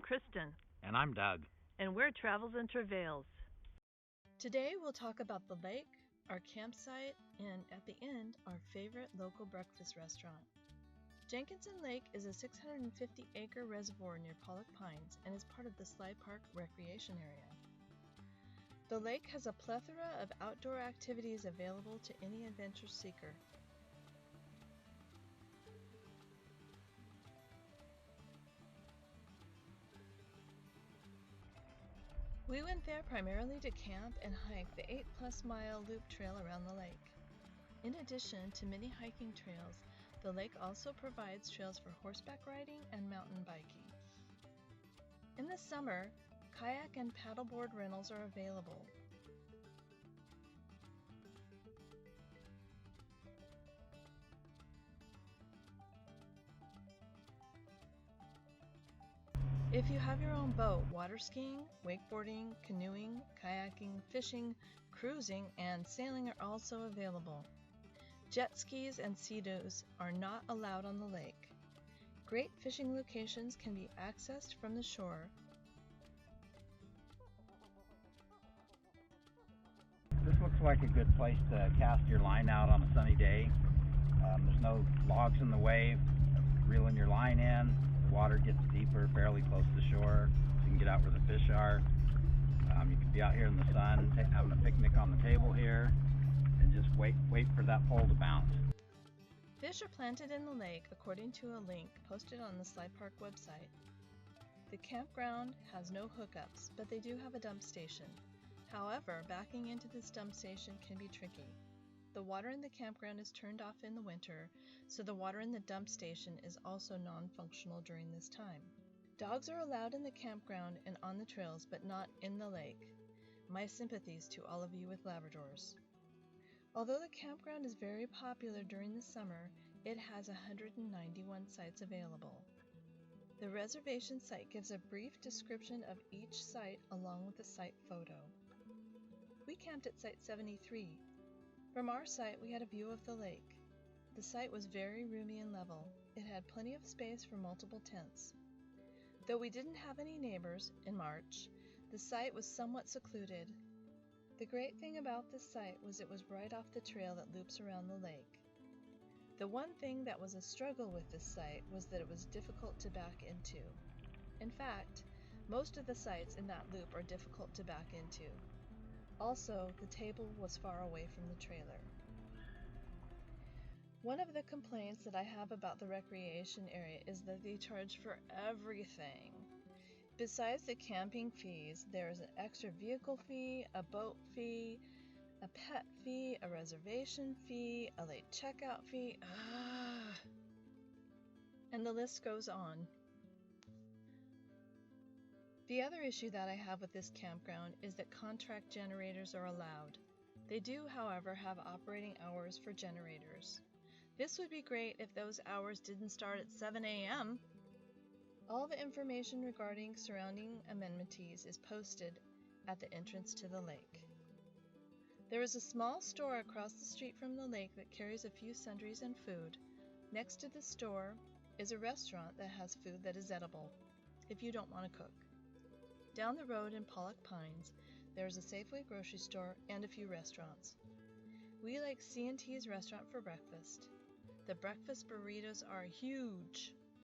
Kristen. And I'm Doug. And we're Travails and Travails. Today we'll talk about the lake, our campsite, and at the end, our favorite local breakfast restaurant. Jenkinson Lake is a 650-acre reservoir near Pollock Pines and is part of the Slide Park recreation area. The lake has a plethora of outdoor activities available to any adventure seeker. We went there primarily to camp and hike the 8+ mile loop trail around the lake. In addition to many hiking trails, the lake also provides trails for horseback riding and mountain biking. In the summer, kayak and paddleboard rentals are available. If you have your own boat, water skiing, wakeboarding, canoeing, kayaking, fishing, cruising, and sailing are also available. Jet skis and sea-doos are not allowed on the lake. Great fishing locations can be accessed from the shore. This looks like a good place to cast your line out on a sunny day. There's no logs in the way, reeling your line in. The water gets deeper, fairly close to shore, so you can get out where the fish are. You can be out here in the sun, having a picnic on the table here, and just wait for that pole to bounce. Fish are planted in the lake according to a link posted on the Slide Park website. The campground has no hookups, but they do have a dump station. However, backing into this dump station can be tricky. The water in the campground is turned off in the winter, so the water in the dump station is also non-functional during this time. Dogs are allowed in the campground and on the trails, but not in the lake. My sympathies to all of you with Labradors. Although the campground is very popular during the summer, it has 191 sites available. The reservation site gives a brief description of each site along with a site photo. We camped at Site 73. From our site, we had a view of the lake. The site was very roomy and level. It had plenty of space for multiple tents. Though we didn't have any neighbors in March, the site was somewhat secluded. The great thing about this site was it was right off the trail that loops around the lake. The one thing that was a struggle with this site was that it was difficult to back into. In fact, most of the sites in that loop are difficult to back into. Also, the table was far away from the trailer. One of the complaints that I have about the recreation area is that they charge for everything. Besides the camping fees, there is an extra vehicle fee, a boat fee, a pet fee, a reservation fee, a late checkout fee, and the list goes on. The other issue that I have with this campground is that contract generators are allowed. They do, however, have operating hours for generators. This would be great if those hours didn't start at 7 a.m. All the information regarding surrounding amenities is posted at the entrance to the lake. There is a small store across the street from the lake that carries a few sundries and food. Next to the store is a restaurant that has food that is edible, if you don't want to cook. Down the road in Pollock Pines, there is a Safeway grocery store and a few restaurants. We like C&T's restaurant for breakfast. The breakfast burritos are huge.